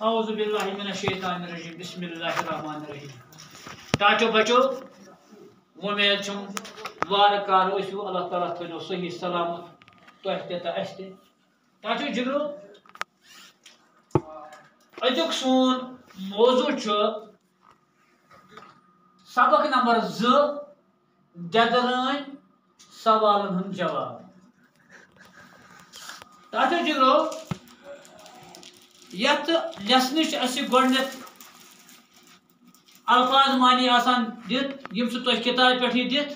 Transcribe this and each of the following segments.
اعوذ باللہ من الشیطان الرجیم بسم اللہ الرحمن الرحیم ٹاچو بچو ومید چھم وار کار ٲسِو اللہ تعالیٰ تھٲیِو صحیح سلامت تۄہہِ تہِ تہٕ اَسہِ تہِ ٹاچو جگرو أزیُک سون موضوع چھُ سبق نمبر 2 دٮ۪درٲنۍ سوالن ہُنٛد جواب ٹاچو جگرو یتھ لیسنٕچ اَسہِ گۄڈٕنیتھ الفاظ معنی آسان دِتھ یِم چھِ تۄہہِ کِتابہِ پٮ۪ٹھٕے دِتھ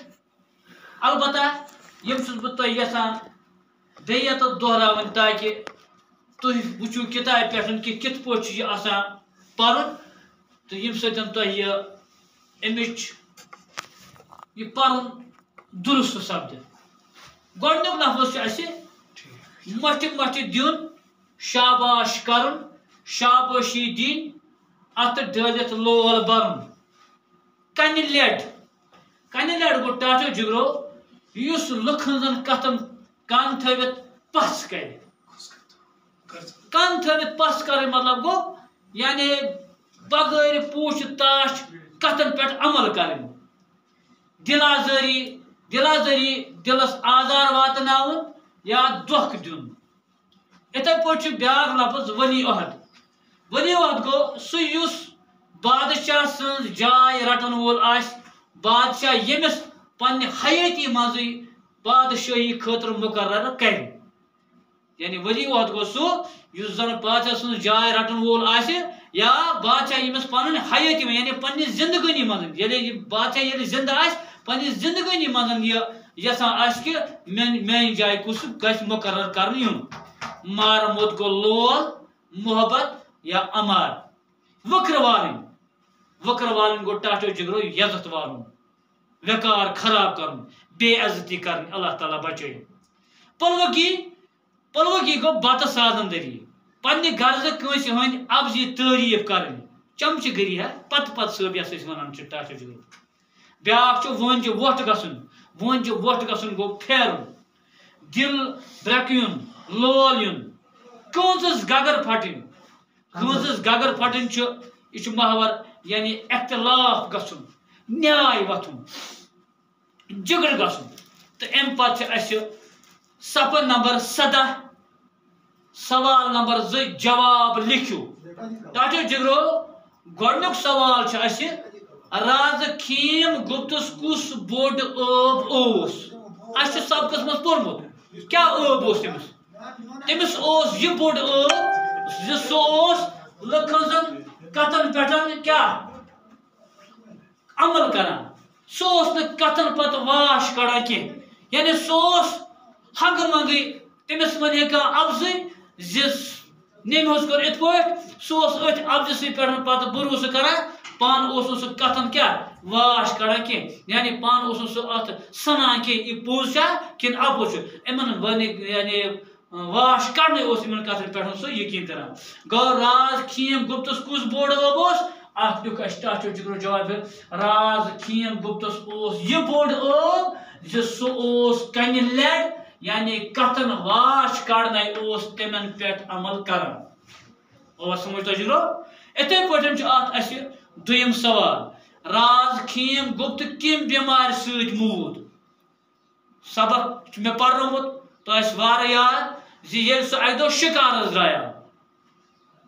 البتہ یِم چھُس بہٕ تۄہہِ یژھان بیٚیہِ ییٚتٮ۪تھ دۄہراوٕنۍ تاکہِ تُہۍ وٕچھِو کِتابہِ پٮ۪ٹھ کہِ کِتھ پٲٹھۍ چھُ یہِ آسان پَرُن تہٕ ییٚمہِ سۭتۍ تۄہہِ یہِ اَمِچ یہِ پَرُن دُرُست سپدِ گۄڈٕنیُک لفظ چھُ اَسہِ مۄٹھِ مۄٹھِ دیُن شاباش کرُن شابٲشی دِنۍ اَتھٕ ڈٲلِتھ لول بَرُن کنہِ لٮ۪ڈ گوٚو ٹاٹو جگرو یُس لُکھ ہٕنٛزن کتھن کن تھٲوِتھ پژھ کرِ کن تھٲوِتھ پژھ کرٕنۍ مطلب گوٚو یعنی بغٲر پوٗچھ تاش کتھن پٮ۪ٹھ عمل کرٕنۍ دِلازٲری دِلس آزار واتناوُن یا دھوکہٕ دیُن یِتھے پٲٹھۍ چھُ بیٛاکھ لفظ ولی عہد گوٚو سُہ یُس بادشاہ سٕنٛز جاے رٹن وول آسہِ بادشاہ ییٚمِس پننہِ حیٲتی منٛزٕے بادشٲہی خٲطرٕ مُقرر کرِ یعنی ولی عہد گوٚو سُہ یُس زن بادشاہ سٕنٛز جاے رٹن وول آسہِ یا بادشاہ ییٚمِس پنٕنۍ حیٲتی منٛز یعنی پننہِ زندگٲنی منٛز ییٚلہِ بادشاہ ییٚلہِ زندٕ آسہِ پننہِ زندگٲنی منٛز یہِ یژھان آسہِ کہِ میانہِ جایہِ کُس گژھِ مُقرر کرنہٕ یُن مارمُت گوٚو لول محبت یا امار وکرٕ والٕنۍ گوٚو ٹاٹو جگرو یزتھ والُن وقار خراب کرُن بے عزتی کرٕنۍ اللہ تعالیٰ بچٲیِن پلوگی گوٚو بتہٕ سازندٔری پننہِ غرضہٕ کٲنٛسہِ ہٕنٛدۍ افضی تعریٖف کرٕنۍ چمچہٕ گٔری پتہٕ صٲب یَس أسۍ ونان چھِ ٹاٹو جگرو بیٛاکھ چھُ وٲنجہِ وۄٹھ گژھُن گوٚو پھیرُن دل برٛکہٕ یُن لول یُن کٲنٛسس گگر پھٹٕنۍ چھُ یہِ چھُ محور یعنی اختلاف گژھُن نیاے وۄتھُن جگڑٕ گژھُن تہٕ امہِ پتہٕ چھِ اَسہِ صفحہ نمبر 17 سوال نمبر 2 جواب لیکھِو ٹاٹو جگرو گۄڈٕنیُک سوال چھُ اَسہِ رازٕ کھیٖم گُپتس کُس بوٚڑ ٲب اوس اَسہِ چھُ سبقس منٛز پوٚرمُت کیٛاہ ٲب اوس تٔمِس اوس یہِ بوٚڑ ٲب زِ سُہ اوس لُکھ ہٕنٛزن کتھن پٮ۪ٹھ کیٛاہ عمل کران سُہ اوس نہٕ کتھن پتہٕ واش کڑان کینٛہہ یعنی سُہ اوس ہنگہٕ منگٕے تٔمِس ونے کانٛہہ افضٕے زِ نیٚمہِ حظ کوٚر یِتھ پٲٹھۍ سُہ اوس أتھۍ افضہِ پٮ۪ٹھ پتہٕ بروسہٕ کران پانہٕ اوس نہٕ سُہ کتھن کیٛاہ واش کڑان کینٛہہ یعنی پانہٕ اوس نہٕ سُہ اتھ سنان کینٛہہ یہِ پوٚز چھا کِنہٕ اپُز چھُ یِمن ونہِ یعنی واش کڑنے اوس یِمن کتھن پٮ۪ٹھ سُہ یقیٖن کران گوٚو راز کھیٖم گُپتس کُس بوٚڑ ٲب اوس اتھ دیُکھ اَسہِ ٹاٹو جگرو جواب راز کھیٖم گُپتس اوس یہِ بوٚڑ ٲب زِ سُہ اوس کنہِ لٮ۪ڈ یعنی کتھن واش کڑنے اوس تِمن پٮ۪ٹھ عمل کران اوس سمجھ تۄہہِ جگرو یِتھے پٲٹھۍ چھُ اتھ اَسہِ دوٚیِم سوال راز کھیٖم گُپتہٕ کمہِ بٮ۪مارِ سۭتۍ موٗد سبق چھُ مےٚ پرنومُت تۄہہِ آسہِ واریاہ یاد زِ ییٚلہِ سُہ اکہِ دۄہ شِکار حظ درٛایاو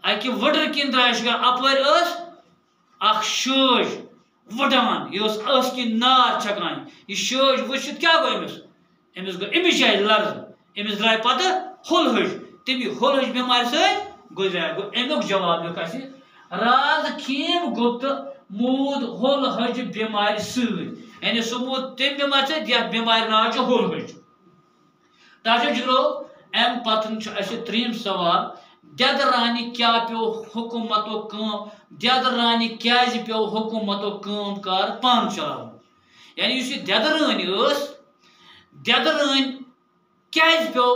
اکہِ وٕڈرٕ کِنۍ درٛاو شِکار اپٲرۍ ٲس اکھ شٲج وٕڈان یہِ ٲس کِنۍ نار چھکان یہِ شٲج وٕچھِتھ کیٛاہ گوٚو أمِس گوٚو أمِس جایہِ لرزٕ أمِس درٛاے پتہٕ ہُل ہٕج تَمی ہُل ہٕج بٮ۪مارِ سۭتۍ گُزریو گوٚو امیُک جواب دیُکھ اَسہِ راز کھیٖم گُپتہٕ موٗد ہُل ہٕجہِ بٮ۪مارِ سۭتۍ یعنی سُہ موٗد تمہِ بٮ۪مارِ سۭتۍ یتھ بٮ۪مارِ ناو چھُ ہُل ہٕج ٹاٹو جگرو امہِ پتہٕ چھُ اَسہِ ترٛیٚیِم سوال دٮ۪دٕ رانہِ کیٛاہ پیوٚو حکوٗمتُک کٲم دٮ۪دٕ رانہِ کیٛازِ پیوٚو حکوٗمتُک کٲم کار پانہٕ چلاوُن یعنی یُس یہِ دٮ۪دٕ رٲنۍ ٲس دٮ۪دٕ رٲنۍ کیٛازِ پیوٚو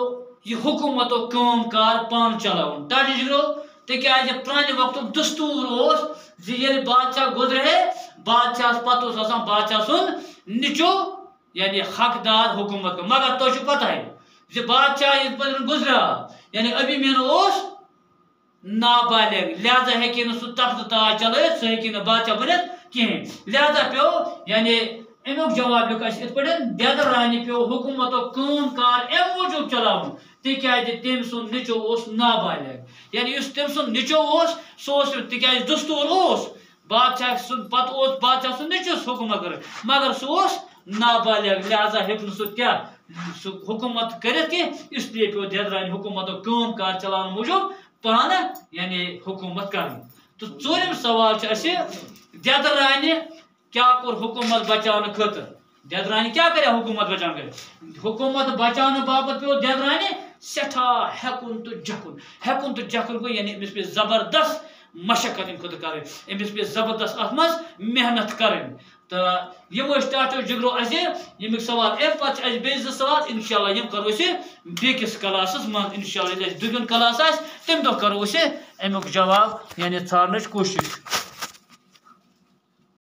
یہِ حکوٗمتُک کٲم کار پانہٕ چلاوُن ٹاٹو جگرو تِکیٛازِ پرٛانہِ وقتُک دستوٗر اوس زِ ییٚلہِ بادشاہ گُزرے بادشاہس پتہٕ اوس آسان بادشاہ سُنٛد نیٚچو یعنی حقدار حکوٗمت مگر تۄہہِ چھُو پتہٕ زِ بادشاہ یِتھ پٲٹھۍ گُزریو یعنی ابھی مینو اوس نابالغ لہذا ہیکہ نہ سہ تخت تاج چلائت سہ ہیکہ نہ بادشاہ بنت کہین لہذا پیو یعنی امیک جواب لیکھ اس پہ دید رانی پیو حکومتو کام کار ام موجود چلاون تکیاز تم سن نچو اس نابالغ یعنی اس تم سن نچو سہ تکیاز دستور بادشاہ سن پتہ بادشاہ سن نچوس حکومت کر مگر سہ نابالغ لہذا ہیک سہ کیا سہ حکومت کرت کی اس لیے پیو دید رانی حکومتو کام کار چلاون موجود پانہ یعنی حکومت کرن تو ژوٗرِم سوال چھ اسہ دید رانی کیا کور حکومت بچاؤن خاطر دید رانی کیا کرے حکومت بچاؤن خاطر حکومت بچاؤن باپت پیو دید رانی سٹھا ہیکن تو جکن گو یعنی امس پہ زبردست مشقت ام خاطر کریں امس پہ زبردست ات مز محنت کریں تو یم ٹاٹو جگرو اسہ یمیک سوال ام پتہ اس بیٚیہِ زٕ سوال انشاءاللہ یم کرو اسہ بیٚکِس کلاسس من انشاءاللہ ییٚلہِ اسہِ دۄیِم کلاس آسہِ تمہِ دۄہ کرو اسہ امیُک جواب یعنی ژھارنٕچ کوٗشش